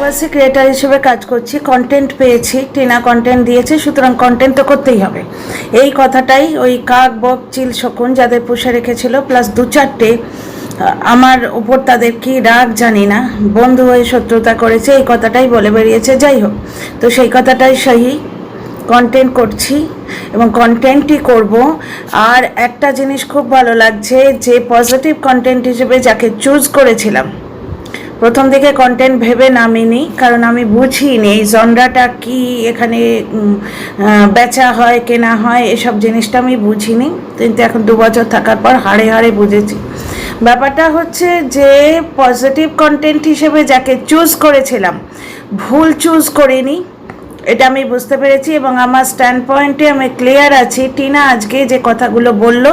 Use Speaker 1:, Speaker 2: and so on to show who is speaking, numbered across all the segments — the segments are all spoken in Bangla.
Speaker 1: কন্ট্রোভার্সি ক্রিয়েটার হিসেবে কাজ করছি, কন্টেন্ট পেয়েছি, টিনা কন্টেন্ট দিয়েছে, সুতরাং কন্টেন্ট তো করতেই হবে। এই কথাটাই ওই কাক বক চিল শকুন যাদের পুষে রেখেছিল প্লাস দু চারটে আমার উপর তাদের কি রাগ জানি না, বন্ধু হয়ে শত্রুতা করেছে, এই কথাটাই বলে বেরিয়েছে। যাই হোক, তো সেই কথাটাই সহি, কন্টেন্ট করছি এবং কন্টেন্টই করব। আর একটা জিনিস খুব ভালো লাগছে যে পজিটিভ কন্টেন্ট হিসেবে যাকে চুজ করেছিলাম, প্রথম দিকে কন্টেন্ট ভেবে নামিনি, কারণ আমি বুঝিনি এই জনরাটা কি, এখানে বেচা হয় কেনা হয় এসব জিনিসটা আমি বুঝিনি, কিন্তু এখন 2 বছর থাকার পর হাড়ে হাড়ে বুঝেছি। ব্যাপারটা হচ্ছে যে পজিটিভ কন্টেন্ট হিসেবে যাকে চুজ করেছিলাম ভুল চুজ করিনি, এটা আমি বুঝতে পেরেছি এবং আমার স্ট্যান্ড পয়েন্টে আমি ক্লিয়ার আছি। টিনা আজকে যে কথাগুলো বলল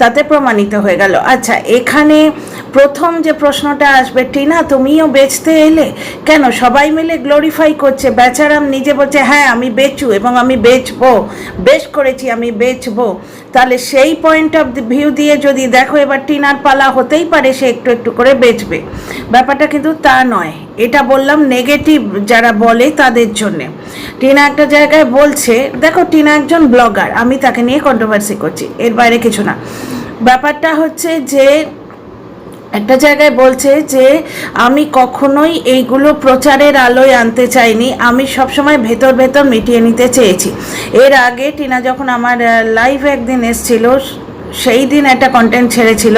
Speaker 1: তাতে প্রমাণিত হয়ে গেল। আচ্ছা, এখানে প্রথম যে প্রশ্নটা আসবে, টিনা তুমিও বেচতে এলে কেন? সবাই মিলে গ্লোরিফাই করছে, বেচারাম নিজে বলছে হ্যাঁ আমি বেচু এবং আমি বেচবো, বেশ করেছি আমি বেচবো। তাহলে সেই পয়েন্ট অফ ভিউ দিয়ে যদি দেখো, এবার টিনার পালা হতেই পারে সে একটু একটু করে বেচবে, ব্যাপারটা কিন্তু তা নয়। এটা বললাম নেগেটিভ যারা বলে তাদের জন্যে। টিনা একটা জায়গায় বলছে, দেখো টিনা একজন ব্লগার, আমি তাকে নিয়ে কন্ট্রোভার্সি করছি, এর বাইরে কিছু না। ব্যাপারটা হচ্ছে যে একটা জায়গায় বলছে যে আমি কখনোই এইগুলো প্রচারের আলোয় আনতে চাইনি, আমি সবসময় ভেতর ভেতর মিটিয়ে নিতে চেয়েছি। এর আগে টিনা যখন আমার লাইভ একদিন এসছিল, সেই দিন একটা কন্টেন্ট ছেড়েছিল,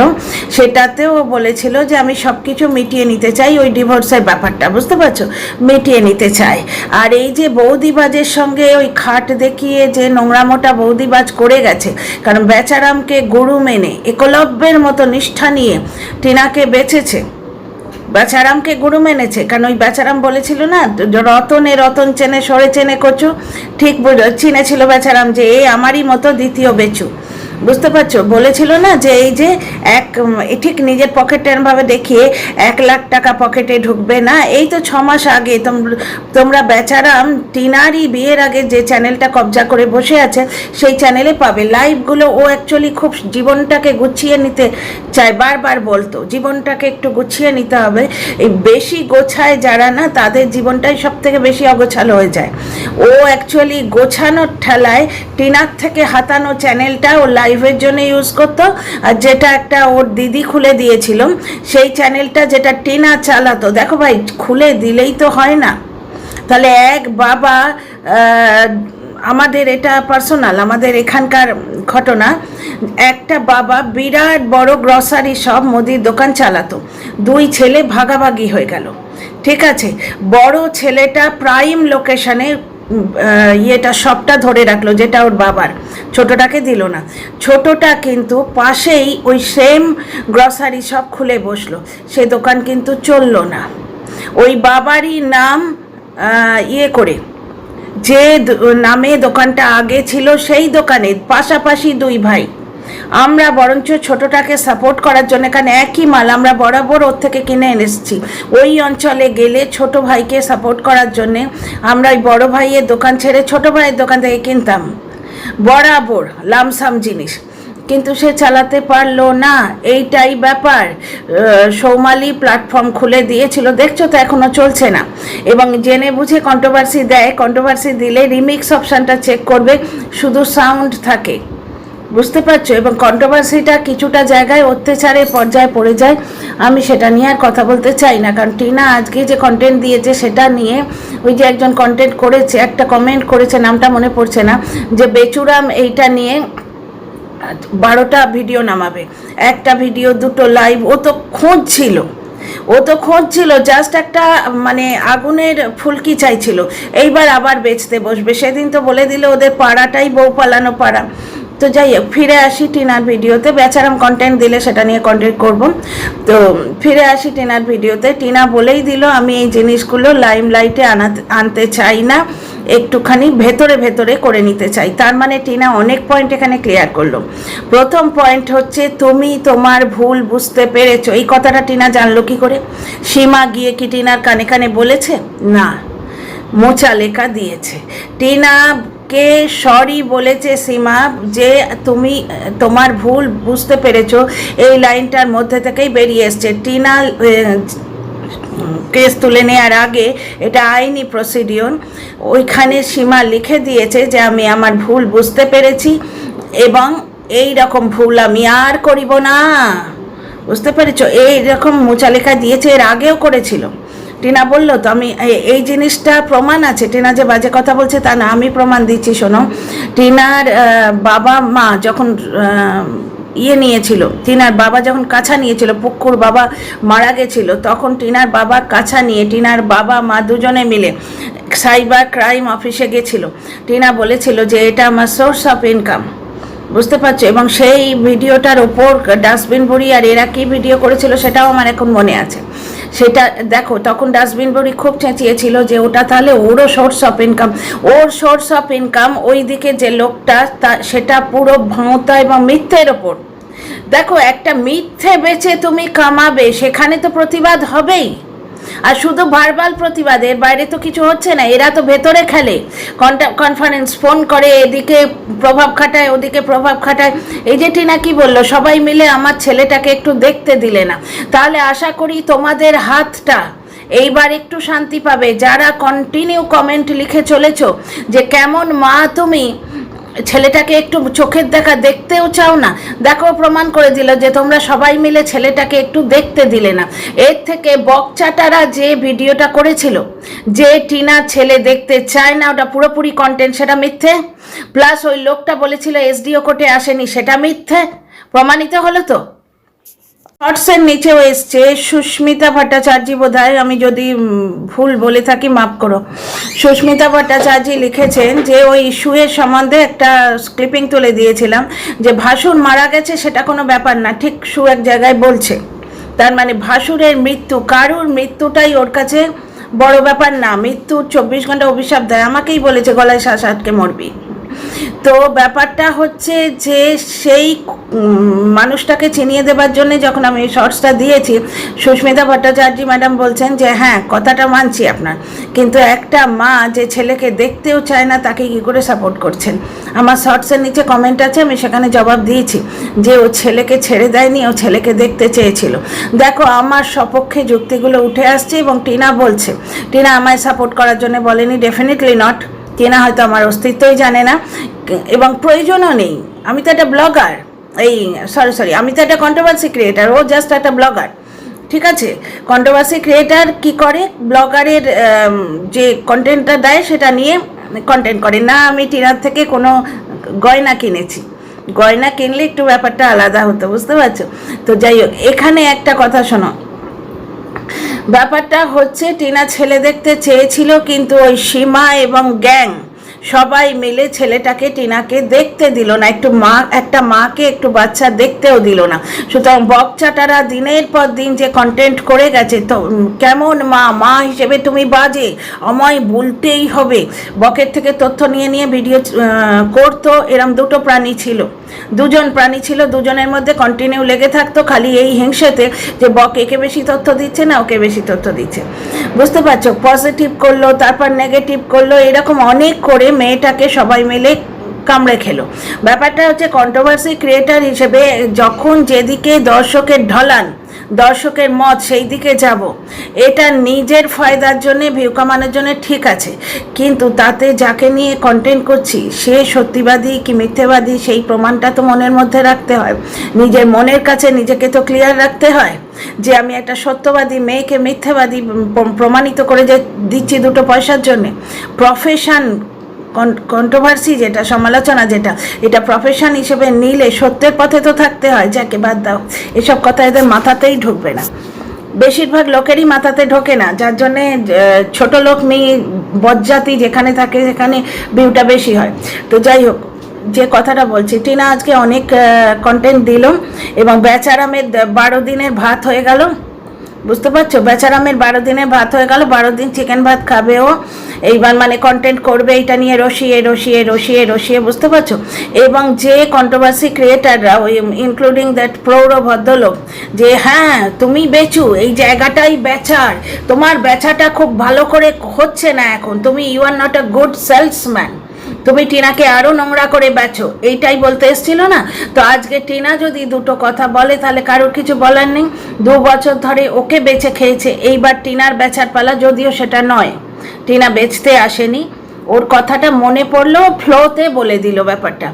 Speaker 1: সেটাতেও বলেছিল যে আমি সব কিছু মিটিয়ে নিতে চাই, ওই ডিভোর্সের ব্যাপারটা বুঝতে পারছো, মিটিয়ে নিতে চাই। আর এই যে বৌদিবাজের সঙ্গে ওই খাট দেখিয়ে যে নোংরামোটা বৌদিবাজ করে গেছে, কারণ বেচারামকে গুরু মেনে একলব্যের মতো নিষ্ঠা নিয়ে টিনাকে বেঁচেছে, বেচারামকে গুরু মেনেছে। কারণ ওই বেচারাম বলেছিল না, রতনে রতন চেনে সরে চেনে কচু, ঠিক চিনেছিল বেচারাম যে এই আমারই মতো দ্বিতীয় বেচু, বুঝতে পারছো, বলেছিল না যে এই যে ঠিক নিজের পকেটের ভাবে দেখিয়ে 1 লাখ টাকা পকেটে ঢুকবে না। এই তো 6 মাস আগে তোমরা বেচারাম টিনারই বিয়ের আগে যে চ্যানেলটা কবজা করে বসে আছে সেই চ্যানেলে পাবে লাইভগুলো। ও অ্যাকচুয়ালি খুব জীবনটাকে গুছিয়ে নিতে চায়, বারবার বলতো জীবনটাকে একটু গুছিয়ে নিতে হবে। এই বেশি গোছায় যারা না, তাদের জীবনটাই সব থেকে বেশি অগোছালো হয়ে যায়। ও অ্যাকচুয়ালি গোছানোর ঠেলায় টিনার থেকে হাতানো চ্যানেলটা ও লাইভের জন্য ইউজ করতো, আর যেটা একটা ওর দিদি খুলে দিয়েছিল সেই চ্যানেলটা যেটা টিনা চালাতো। দেখো ভাই, খুলে দিলেই তো হয় না, তাহলে এক বাবা, আমাদের এটা পার্সোনাল, আমাদের এখানকার ঘটনা, একটা বাবা বিরাট বড় গ্রসারি সব মুদির দোকান চালাতো, 2 ছেলে ভাগাভাগি হয়ে গেল, ঠিক আছে। বড় ছেলেটা প্রাইম লোকেশনে ইয়েটা সবটা ধরে রাখলো যেটা ওর বাবার, ছোটটাকে দিল না। ছোটটা কিন্তু পাশেই ওই সেম গ্রসারি সব খুলে বসলো, সে দোকান কিন্তু চললো না। ওই বাবারই নাম ইয়ে করে, যে নামে দোকানটা আগে ছিল সেই দোকানে পাশাপাশি 2 ভাই। আমরা বরঞ্চ ছোটটাকে সাপোর্ট করার জন্য, কারণ একই মাল আমরা বরাবর ওর থেকে কিনে এনেছি, ওই অঞ্চলে গেলে ছোট ভাইকে সাপোর্ট করার জন্যে আমরা ওই বড় ভাইয়ের দোকান ছেড়ে ছোট ভাইয়ের দোকান থেকে কিনতাম বরাবর লামসাম জিনিস, কিন্তু সে চালাতে পারলো না, এইটাই ব্যাপার। সৌমালি প্ল্যাটফর্ম খুলে দিয়েছিল, দেখছো তো এখনো চলছে না। এবং জেনে বুঝে কন্ট্রোভার্সি দেয়, কন্ট্রোভার্সি দিলে রিমিক্স অপশানটা চেক করবে, শুধু সাউন্ড থাকে, বুঝতে পারছো। এবং কন্ট্রোভার্সিটা কিছুটা জায়গায় অত্যাচারের পর্যায়ে পড়ে যায়, আমি সেটা নিয়ে আর কথা বলতে চাই না। কারণ টিনা আজকে যে কন্টেন্ট দিয়েছে সেটা নিয়ে ওই যে একজন কন্টেন্ট করেছে, একটা কমেন্ট করেছে, নামটা মনে পড়ছে না, যে বেচুরাম এইটা নিয়ে 12টা ভিডিও নামাবে, একটা ভিডিও 2টো লাইভ, ও তো খুঁজছিল জাস্ট একটা মানে আগুনের ফুলকি চাইছিল, এইবার আবার বেচতে বসবে। সেদিন তো বলে দিল ওদের পাড়াটাই বউ পালানো পাড়া। তো যাই হোক, ফিরে আসি টিনার ভিডিওতে। বেচারাম কন্টেন্ট দিলে সেটা নিয়ে কন্টেন্ট করব। তো ফিরে আসি টিনার ভিডিওতে। টিনা বলেই দিল আমি এই জিনিসগুলো লাইমলাইটে আনতে চাই না, একটুখানি ভেতরে ভেতরে করে নিতে চাই। তার মানে টিনা অনেক পয়েন্ট এখানে ক্লিয়ার করলো। প্রথম পয়েন্ট হচ্ছে তুমি তোমার ভুল বুঝতে পেরেছো। এই কথাটা টিনা জানলো কি করে? সীমা গিয়ে কি টিনার কানে কানে বলেছে? না, মোচা লেখা দিয়েছে। টিনা কে সরি বলেছে সীমা, যে তুমি তোমার ভুল বুঝতে পেরেছো, এই লাইনটার মধ্যে থেকেই বেরিয়ে এসছে। টিনা কেস তুলে নেওয়ার আগে, এটা আইনি প্রসিডিওর, ওইখানে সীমা লিখে দিয়েছে যে আমি আমার ভুল বুঝতে পেরেছি এবং এই রকম ভুল আমি আর করিব না। বুঝতে পেরেছো? এই রকম মোচা লেখা দিয়েছে, এর আগেও করেছিল। টিনা বললো তো, আমি এই জিনিসটা প্রমাণ আছে, টিনা যে বাজে কথা বলছে তা না, আমি প্রমাণ দিচ্ছি। শোনো, টিনার বাবা মা যখন নিয়েছিল, টিনার বাবা যখন কাছা নিয়েছিল, পুকুর বাবা মারা গেছিল, তখন টিনার বাবা কাছা নিয়ে টিনার বাবা মা দুজনে মিলে সাইবার ক্রাইম অফিসে গেছিল। টিনা বলেছিল যে এটা আমার সোর্স অফ ইনকাম, বুঝতে পারছো? এবং সেই ভিডিওটার ওপর ডাস্টবিন বুড়ি আর এরা কি ভিডিও করেছিল সেটাও আমার এখন মনে আছে। সেটা দেখো, তখন ডাস্টবিন বুড়ি খুব চেঁচিয়েছিল যে ওটা তাহলে ওরও source of income. Or source of income ওই দিকে যে লোকটা, সেটা পুরো ভাঁওতা এবং মিথ্যের ওপর। দেখো, একটা মিথ্যে বেচে তুমি কামাবে, সেখানে তো প্রতিবাদ হবেই। আর শুধু ভার্বাল প্রতিবাদ, এর বাইরে তো কিছু হচ্ছে না। এরা তো ভেতরে খেলে, কনফারেন্স ফোন করে, এদিকে প্রভাব খাটায়, ওদিকে প্রভাব খাটায়। এই যে টিনা কি বললো, সবাই মিলে আমার ছেলেটাকে একটু দেখতে দিলে না। তাহলে আশা করি তোমাদের হাতটা এইবার একটু শান্তি পাবে, যারা কন্টিনিউ কমেন্ট লিখে চলেছো যে কেমন মা তুমি, ছেলেটাকে একটু চোখের দেখা দেখতেও চাও না। দেখো, প্রমাণ করে দিল যে তোমরা সবাই মিলে ছেলেটাকে একটু দেখতে দিলে না। এর থেকে বকচাটারা যে ভিডিওটা করেছিল যে টিনা ছেলে দেখতে চায় না, ওটা পুরোপুরি কন্টেন্ট, সেটা মিথ্যে। প্লাস ওই লোকটা বলেছিল এসডিও কোর্টে আসেনি, সেটা মিথ্যে, প্রমাণিত হলো তো। শর্টসের নিচেও এসছে সুস্মিতা ভট্টাচার্য, বোধ হয়, আমি যদি ভুল বলে থাকি মাফ করো। সুস্মিতা ভট্টাচার্য লিখেছেন যে ওই ইস্যুয়ের সম্বন্ধে একটা ক্লিপিং তুলে দিয়েছিলাম যে ভাসুর মারা গেছে সেটা কোনো ব্যাপার না, ঠিক শু এক জায়গায় বলছে। তার মানে ভাসুরের মৃত্যু, কারুর মৃত্যুটাই ওর কাছে বড় ব্যাপার না। মৃত্যুর 24 ঘন্টা অভিশাপ দেয়, আমাকেই বলেছে গলায় শ্বাস আটকে মরবি। তো ব্যাপারটা হচ্ছে যে সেই মানুষটাকে চিনিয়ে দেবার জন্য যখন আমি শর্টসটা দিয়েছি, সুস্মিতা ভট্টাচার্য ম্যাডাম বলছেন যে হ্যাঁ, কথাটা মানছি আপনার, কিন্তু একটা মা যে ছেলেকে দেখতেও চায় না তাকে কী করে সাপোর্ট করছেন? আমার শর্টসের নিচে কমেন্ট আছে, আমি সেখানে জবাব দিয়েছি যে ও ছেলেকে ছেড়ে দেয়নি, ও ছেলেকে দেখতে চেয়েছিল। দেখো, আমার সপক্ষে যুক্তিগুলো উঠে আসছে এবং টিনা বলছে, টিনা আমায় সাপোর্ট করার জন্য বলেনি, ডেফিনেটলি নট। টিনা হয়তো আমার অস্তিত্বই জানে না এবং প্রয়োজনও নেই। আমি তো একটা ব্লগার, আমি তো একটা কন্ট্রোভার্সি ক্রিয়েটার, ও জাস্ট একটা ব্লগার, ঠিক আছে? কন্ট্রোভার্সি ক্রিয়েটার কি করে, ব্লগারের যে কন্টেন্টটা দেয় সেটা নিয়ে কন্টেন্ট করে না। আমি টিনার থেকে কোনো গয়না কিনেছি, গয়না কিনলে একটু ব্যাপারটা আলাদা হতো, বুঝতে পারছো? তো যাই হোক, এখানে একটা কথা শোনো, ব্যাপারটা হচ্ছে টিনা ছেলে দেখতে চেয়েছিল, কিন্তু ওই সীমা এবং গ্যাং সবাই মিলে ছেলেটাকে টিনাকে দেখতে দিল না, একটা মাকে একটু বাচ্চা দেখতেও দিল না। সুতরাং বকচাটারা দিনের পর দিন যে কন্টেন্ট করে গেছে, তো কেমন মা হিসেবে তুমি বাজে, আমায় বলতেই হবে। বকের থেকে তথ্য নিয়ে নিয়ে ভিডিও করতো, এরম দুটো প্রাণী ছিল, দুজন প্রাণী ছিল, দুজনের মধ্যে কন্টিনিউ লেগে থাকতো খালি এই হিংসেতে যে বক একে বেশি তথ্য দিচ্ছে না ওকে বেশি তথ্য দিচ্ছে, বুঝতে পারছো? পজিটিভ করলো, তারপর নেগেটিভ করলো, এরকম অনেক করে মেয়েটাকে সবাই মিলে কামড়ে খেলো। ব্যাপারটা হচ্ছে কন্ট্রোভার্সি ক্রিয়েটার হিসেবে যখন যেদিকে দর্শকের ঢলান, দর্শকের মত, সেই দিকে যাব, এটা নিজের ফায়দার জন্যে, ভিউ কামানোর জন্য ঠিক আছে, কিন্তু তাতে যাকে নিয়ে কন্টেন্ট করছি সে সত্যিবাদী কি মিথ্যেবাদী সেই প্রমাণটা তো মনের মধ্যে রাখতে হয়। নিজের মনের কাছে নিজেকে তো ক্লিয়ার রাখতে হয় যে আমি একটা সত্যবাদী মেয়েকে মিথ্যেবাদী প্রমাণিত করে যে দিচ্ছি দুটো পয়সার জন্যে। প্রফেশন কন্ট্রোভার্সি যেটা, সমালোচনা যেটা, এটা প্রফেশন হিসেবে নিলে সত্যের পথে তো থাকতে হয়। যাকে বাদ দাও, এসব কথা এদের মাথাতেই ঢুকবে না, বেশিরভাগ লোকেরই মাথাতে ঢোকে না, যার জন্যে ছোট লোক মেয়ে বজ্জাতি যেখানে থাকে সেখানে ভিউটা বেশি হয়। তো যাই হোক, যে কথাটা বলছি, টিনা আজকে অনেক কন্টেন্ট দিল এবং বেচারামের 12 দিনের ভাত হয়ে গেল, বুঝতে পারছো? বেচারামের 12 দিনের ভাত হয়ে গেল, 12 দিন চিকেন ভাত খাবে ও, এইবার মানে কন্টেন্ট করবে এটা নিয়ে রসিয়ে রসিয়ে রসিয়ে রসিয়ে, বুঝতে পারছো? এবং যে কন্ট্রোভার্সি ক্রিয়েটাররা, ওই ইনক্লুডিং দ্যাট প্রৌঢ় ভদ্রলোক, যে হ্যাঁ তুমি বেচু, এই জায়গাটাই বেচার, তোমার বেচাটা খুব ভালো করে হচ্ছে না এখন, তুমি you are not a good salesman, তুমি টিনাকে আরো নোংরা করে বেচো, এইটাই বলতে এসেছিল না? তো আজকে টিনা যদি দুটো কথা বলে তাহলে কারোর কিছু বলার নেই। 2 বছর ধরে ওকে বেচে খেয়েছে, এইবার টিনার বেচার পালা, যদিও সেটা নয়, টিনা বেচতে আসেনি, ওর কথাটা মনে পড়লো, ফ্লোতে বলে দিল ব্যাপারটা।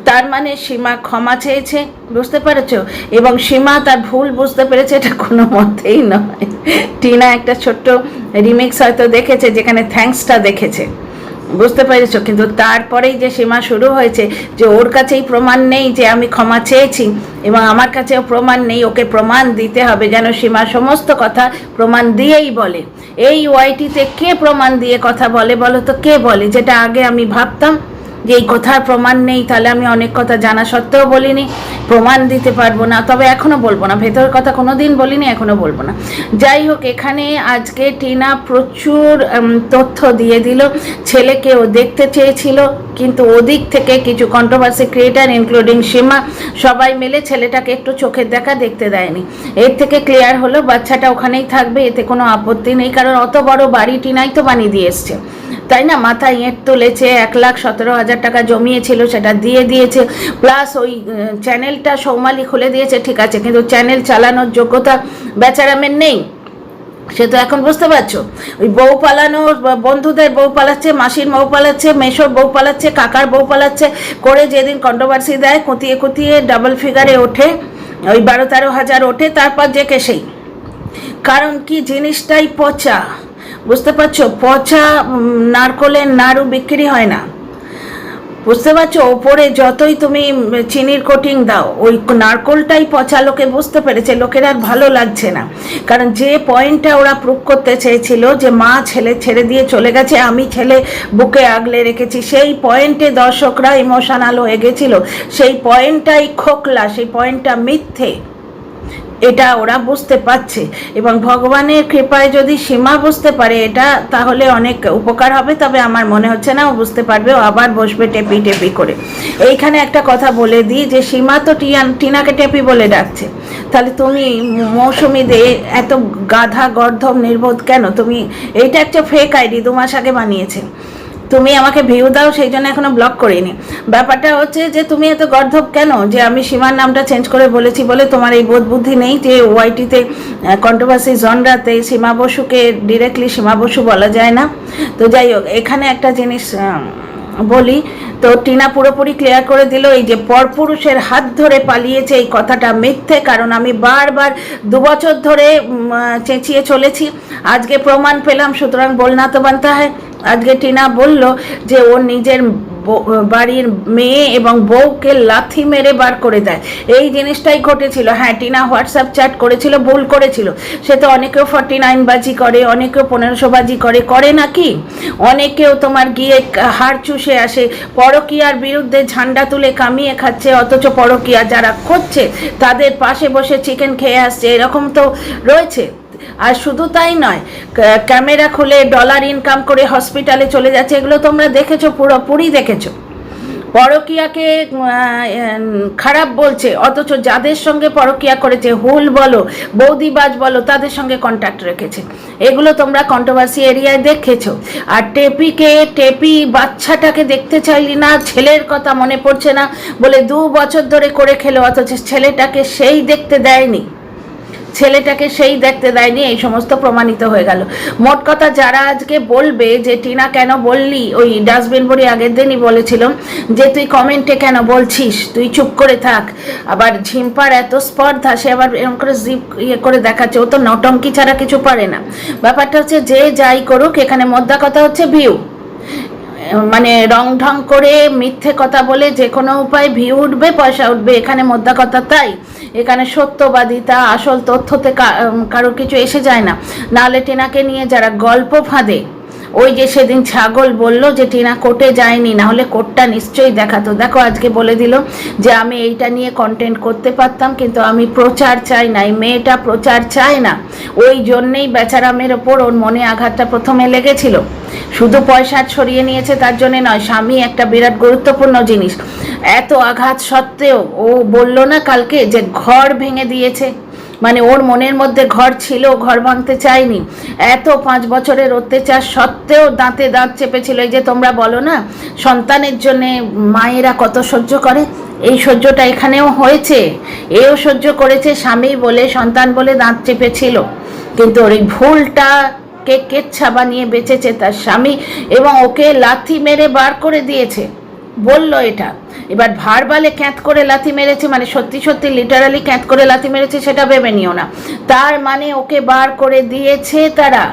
Speaker 1: তার মানে সীমা ক্ষমা চেয়েছে, বুঝতে পেরেছ? এবং সীমা তার ভুল বুঝতে পেরেছে, এটা কোনো মতেই নয়। টিনা একটা ছোট্ট রিমিক্স হয়তো দেখেছে যেখানে থ্যাঙ্কসটা দেখেছে, বুঝতে পেরেছ? কিন্তু তারপরেই যে সীমা শুরু হয়েছে যে ওর কাছেই প্রমাণ নেই যে আমি ক্ষমা চেয়েছি, এবং আমার কাছেও প্রমাণ নেই, ওকে প্রমাণ দিতে হবে, যেন সীমা সমস্ত কথা প্রমাণ দিয়েই বলে। এই ওয়াইটিতে কে প্রমাণ দিয়ে কথা বলে বলো তো? কে বলে? যেটা আগে আমি ভাবতাম যে এই কথার প্রমাণ নেই, তাহলে আমি অনেক কথা জানা সত্ত্বেও বলিনি, প্রমাণ দিতে পারবো না, তবে এখনও বলবো না, ভেতরের কথা কোনো দিন বলিনি, এখনও বলবো না। যাই হোক, এখানে আজকে টিনা প্রচুর তথ্য দিয়ে দিল। ছেলেকেও দেখতে চেয়েছিল, কিন্তু ওদিক থেকে কিছু কন্ট্রোভার্সি ক্রিয়েটার ইনক্লুডিং সীমা সবাই মিলে ছেলেটাকে একটু চোখের দেখা দেখতে দেয়নি। এর থেকে ক্লিয়ার হলো বাচ্চাটা ওখানেই থাকবে, এতে কোনো আপত্তি নেই, কারণ অত বড় বাড়ি টিনাই তো বানিয়ে দিয়ে এসছে, তাই না? মাথায় ইঁট তুলেছে, 1,17,000 টাকা জমিয়েছিল, সেটা দিয়ে দিয়েছে, প্লাস ওই চ্যানেলটা সৌমালি খুলে দিয়েছে, ঠিক আছে, কিন্তু চ্যানেল চালানোর যোগ্যতা বেচারামের নেই, সে তো এখন বুঝতে পারছো। ওই বউ পালানোর, বন্ধুদের বউ পালাচ্ছে, মাসির বউ পালাচ্ছে, মেশোর বউ পালাচ্ছে, কাকার বউ পালাচ্ছে করে যেদিন কন্ট্রোভার্সি দেয়, কুতিয়ে কুতিয়ে ডাবল ফিগারে ওঠে, ওই 12-13 হাজার ওঠে, তারপর যে কে সেই। কারণ কি, জিনিসটাই পচা, বুঝতে পারছো? পচা নারকলের নাড়ু বিক্রি হয় না, বুঝতে পারছো? ওপরে যতই তুমি চিনির কোটিং দাও, ওই নারকলটাই পচা, লোকে বুঝতে পেরেছে, লোকের আর ভালো লাগছে না। কারণ যে পয়েন্টটা ওরা প্রুভ করতে চেয়েছিল যে মা ছেলে ছেড়ে দিয়ে চলে গেছে, আমি ছেলে বুকে আগলে রেখেছি, সেই পয়েন্টে দর্শকরা ইমোশনাল হয়ে গেছিল, সেই পয়েন্টটাই খোকলা, সেই পয়েন্টটা মিথ্যে, এটা ওরা বুঝতে পারছে। এবং ভগবানের কৃপায় যদি সীমা বুঝতে পারে এটা, তাহলে অনেক উপকার হবে, তবে আমার মনে হচ্ছে না ও বুঝতে পারবে, ও আবার বসবে টেপি টেপি করে। এইখানে একটা কথা বলে দিই যে সীমা তো টিনাকে টেপি বলে ডাকছে, তাহলে তুমি মৌসুমি দে এত গাধা গর্ধব নির্বোধ কেন? তুমি এইটা একটা ফেক আইডি 2 মাস আগে বানিয়েছে, তুমি আমাকে ভিউ দাও সেই জন্য এখনো ব্লক করিনি। ব্যাপারটা হচ্ছে যে তুমি এত গর্ধব কেন যে আমি সীমার নামটা চেঞ্জ করে বলেছি বলে তোমার এই বোধ বুদ্ধি নেই যে ওয়াইটিতে কন্ট্রোভার্সি জনরাতে সীমা বসুকে ডিরেক্টলি সীমা বসু বলা যায় না। তো যাই হোক, এখানে একটা জিনিস বলি, তো টিনা পুরোপুরি ক্লিয়ার করে দিল এই যে পরপুরুষের হাত ধরে পালিয়েছে, এই কথাটা মিথ্যে। কারণ আমি বারবার 2 বছর ধরে চেঁচিয়ে চলেছি, আজকে প্রমাণ পেলাম, সুতরাং বলনা তো বানতা হয়। আজকে টিনা বলল যে ওর নিজের বাড়ির মেয়ে এবং বউকে লাথি মেরে বার করে দেয়, এই জিনিসটাই ঘটেছিল। হ্যাঁ, টিনা হোয়াটসঅ্যাপ চ্যাট করেছিল, ভুল করেছিল, সে তো অনেকেও 49 বাজি করে, অনেকেও 1500 বাজি করে নাকি, অনেকেও তোমার গিয়ে হাড় চুষে আসে, পরকীয়ার বিরুদ্ধে ঝান্ডা তুলে কামিয়ে খাচ্ছে, অথচ পরকীয়া যারা করছে তাদের পাশে বসে চিকেন খেয়ে আসছে, এরকম তো রয়েছে। আর শুধু তাই নয়, ক্যামেরা খুলে ডলার ইনকাম করে হসপিটালে চলে যাচ্ছে, এগুলো তোমরা দেখেছো, পুরোপুরি দেখেছো। পরকীয়াকে খারাপ বলছে, অথচ যাদের সঙ্গে পরকীয়া করেছে, হুল বলো, বৌদিবাজ বলো, তাদের সঙ্গে কন্ট্যাক্ট রেখেছে, এগুলো তোমরা কন্ট্রোভার্সি এরিয়ায় দেখেছো। আর টেপি বাচ্চাটাকে দেখতে চাইলি না, ছেলের কথা মনে পড়ছে না বলে 2 বছর ধরে করে খেলো, অথচ ছেলেটাকে সেই দেখতে দেয়নি, এই সমস্ত প্রমাণিত হয়ে গেল। মোট কথা, যারা আজকে বলবে যে টিনা কেন বললি, ওই ডাস্টবিন বড়ি আগের দিনই বলেছিলাম যে তুই কমেন্টে কেন বলছিস, তুই চুপ করে থাক। আবার ঝিম্পার এত স্পর্ধা, সে আবার এরকম করে জিপ করে দেখাচ্ছে, ও তো নটঙ্কি ছাড়া কিছু পারে না। ব্যাপারটা হচ্ছে যে যাই করুক, এখানে মোদ্দা কথা হচ্ছে ভিউ, মানে রং ঢং করে মিথ্যে কথা বলে যে কোনো উপায় ভিউ উঠবে, পয়সা উঠবে, এখানে মোদ্দা কথা তাই। এখানে সত্যবাদিতা, আসল তথ্যতে কারোর কিছু এসে যায় না। নাহলে টিনাকে নিয়ে যারা গল্প ফাঁদে, ওই যে সেদিন ছাগল বলল যে টিনা কোর্টে যায়নি, না হলে কোর্টটা নিশ্চয়ই দেখাতো। দেখো, আজকে বলে দিল যে আমি এইটা নিয়ে কন্টেন্ট করতে পারতাম, কিন্তু আমি প্রচার চাই না, এই মেয়েটা প্রচার চায় না, ওই জন্যেই বেচারামের ওপর ওর মনে আঘাতটা প্রথমে লেগেছিল। শুধু পয়সা ছড়িয়ে নিয়েছে তার জন্য নয়, স্বামী একটা বিরাট গুরুত্বপূর্ণ জিনিস। এত আঘাত সত্ত্বেও ও বলল না কালকে যে ঘর ভেঙে দিয়েছে, মানে ওর মনের মধ্যে ঘর ছিল, ঘর ভাঙতে চায়নি। এত 5 বছরের অত্যাচার সত্ত্বেও দাঁতে দাঁত চেপেছিল। এই যে তোমরা বলো না সন্তানের জন্যে মায়েরা কত সহ্য করে, এই সহ্যটা এখানেও হয়েছে। এও সহ্য করেছে, স্বামী বলে সন্তান বলে দাঁত চেপেছিল, কিন্তু ওর এই ভুলটাকে কেচ্ছা বানিয়ে বেঁচেছে তার স্বামী, এবং ওকে লাথি মেরে বার করে দিয়েছে। বলল এটা, এবার ভারবালে ক্যাঁত করে লাথি মেরেছে, মানে সত্যি সত্যি লিটারালি ক্যাঁত করে লাথি মেরেছে সেটা ভেবে নিও না। তার মানে ওকে বার করে দিয়েছে তারা,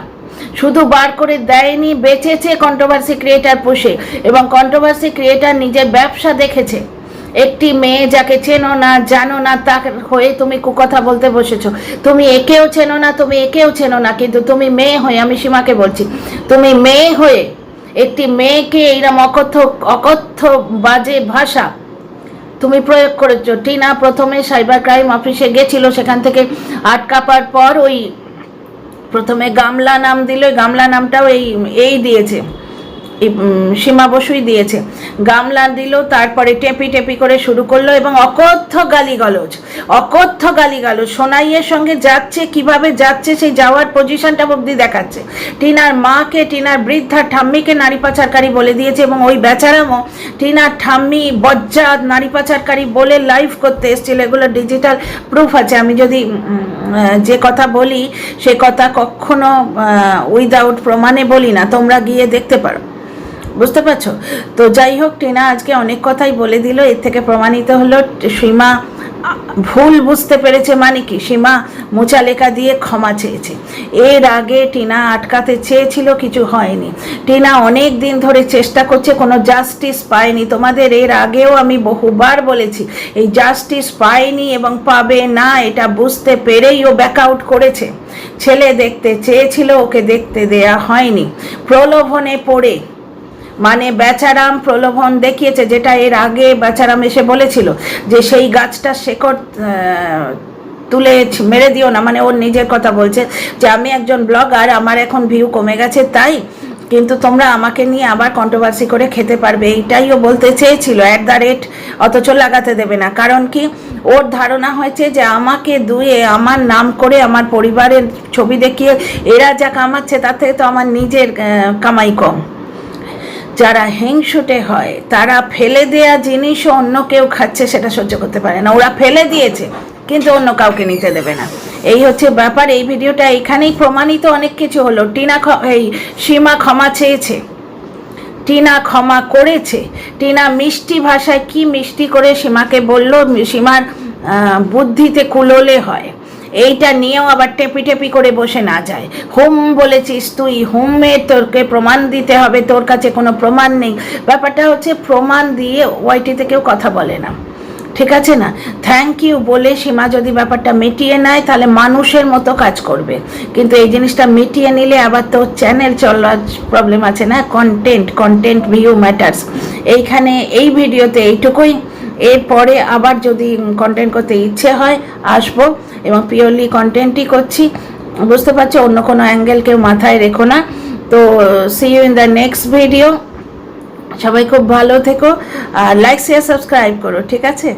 Speaker 1: শুধু বার করে দেয়নি, বেঁচেছে কন্ট্রোভার্সি ক্রিয়েটার পুষে। এবং কন্ট্রোভার্সি ক্রিয়েটার নিজের ব্যবসা দেখেছে। একটি মেয়ে যাকে চেনো না জানো না তার হয়ে তুমি কুকথা বলতে বসেছো। তুমি একেও চেনো না, তুমি একেও চেনো না, কিন্তু তুমি মেয়ে হয়ে, আমি সীমাকে বলছি, তুমি মেয়ে হয়ে একটি মেয়েকে এইরকম অকথ্য বাজে ভাষা তুমি প্রয়োগ করেছো। টিনা প্রথমে সাইবার ক্রাইম অফিসে গেছিল, সেখান থেকে আটকাবার পর ওই প্রথমে গামলা নাম দিল, গামলা নামটাও এই দিয়েছে, সীমা বসুই দিয়েছে, গামলা দিল। তারপরে টেপি টেপি করে শুরু করলো এবং অকথ্য গালিগালোজ সোনাইয়ের সঙ্গে যাচ্ছে, কিভাবে যাচ্ছে সেই যাওয়ার পজিশনটা অবধি দেখাচ্ছে। টিনার মাকে, টিনার বৃদ্ধা ঠাম্মিকে নারী পাচারকারী বলে দিয়েছে, এবং ওই বেচারামও টিনার ঠাম্মি বজ্জাত নারী পাচারকারী বলে লাইভ করতে এসেছিল। এগুলো ডিজিটাল প্রুফ আছে। আমি যদি যে কথা বলি সে কথা কখনো উইদাউট প্রমাণে বলি না, তোমরা গিয়ে দেখতে পারো, বুঝতে পারছো? তো যাই হোক, টিনা আজকে অনেক কথাই বলে দিল। এর থেকে প্রমাণিত হলো সীমা ভুল বুঝতে পেরেছে। মানে কি, সীমা মোচা লেখা দিয়ে ক্ষমা চেয়েছে। এর আগে টিনা আটকাতে চেয়েছিল, কিছু হয়নি। টিনা অনেক দিন ধরে চেষ্টা করছে, কোনো জাস্টিস পায়নি। তোমাদের এর আগেও আমি বহুবার বলেছি এই জাস্টিস পায়নি এবং পাবে না, এটা বুঝতে পেরেই ও ব্যাকআউট করেছে। ছেলে দেখতে চেয়েছিল, ওকে দেখতে দেয়া হয়নি। প্রলোভনে পড়ে, মানে বেচারাম প্রলোভন দেখিয়েছে, যেটা এর আগে বেচারাম এসে বলেছিল যে সেই গাছটা শেকড় তুলে মেরে দিও না, মানে ওর নিজের কথা বলছে যে আমি একজন ব্লগার, আমার এখন ভিউ কমে গেছে তাই, কিন্তু তোমরা আমাকে নিয়ে আবার কন্ট্রোভার্সি করে খেতে পারবে, এইটাই ও বলতে চেয়েছিল অথচ লাগাতে দেবে না। কারণ কি, ওর ধারণা হয়েছে যে আমাকে দুয়ে, আমার নাম করে, আমার পরিবারের ছবি দেখিয়ে এরা যা কামাচ্ছে তার থেকে তো আমার নিজের কামাই কম। যারা হিংসুটে হয় তারা ফেলে দেয়া জিনিসও অন্য কেউ খাচ্ছে, সেটা সহ্য করতে পারে না। ওরা ফেলে দিয়েছে কিন্তু অন্য কাউকে নিতে দেবে না, এই হচ্ছে ব্যাপার। এই ভিডিওটা এখানেই প্রমাণিত, অনেক কিছু হলো। সীমা ক্ষমা চেয়েছে, টিনা ক্ষমা করেছে। টিনা মিষ্টি ভাষায় কি মিষ্টি করে সীমাকে বলল, সীমার বুদ্ধিতে কুলোলে হয়, এইটা নিয়েও আবার টেপি টেপি করে বসে না যায়। হুম বলেছিস তুই, হুমের তোরকে প্রমাণ দিতে হবে, তোর কাছে কোনো প্রমাণ নেই। ব্যাপারটা হচ্ছে প্রমাণ দিয়ে ওয়াইটিতে কেউ কথা বলে না, ঠিক আছে না? থ্যাংক ইউ বলে সীমা যদি ব্যাপারটা মিটিয়ে নেয় তাহলে মানুষের মতো কাজ করবে, কিন্তু এই জিনিসটা মিটিয়ে নিলে আবার তো চ্যানেল চলার প্রবলেম আছে না। Content view matters. এইখানে এই ভিডিওতে এইটুকুই। এরপরে আবার যদি কন্টেন্ট করতে ইচ্ছে হয় আসবো, এবং পিওরলি কন্টেন্টই করছি, বুঝতে পারছো? অন্য কোনো অ্যাঙ্গেল কেউ মাথায় রেখো না। তো see you in the next video. সবাই খুব ভালো থেকো, আর লাইক শেয়ার সাবস্ক্রাইব করো, ঠিক আছে?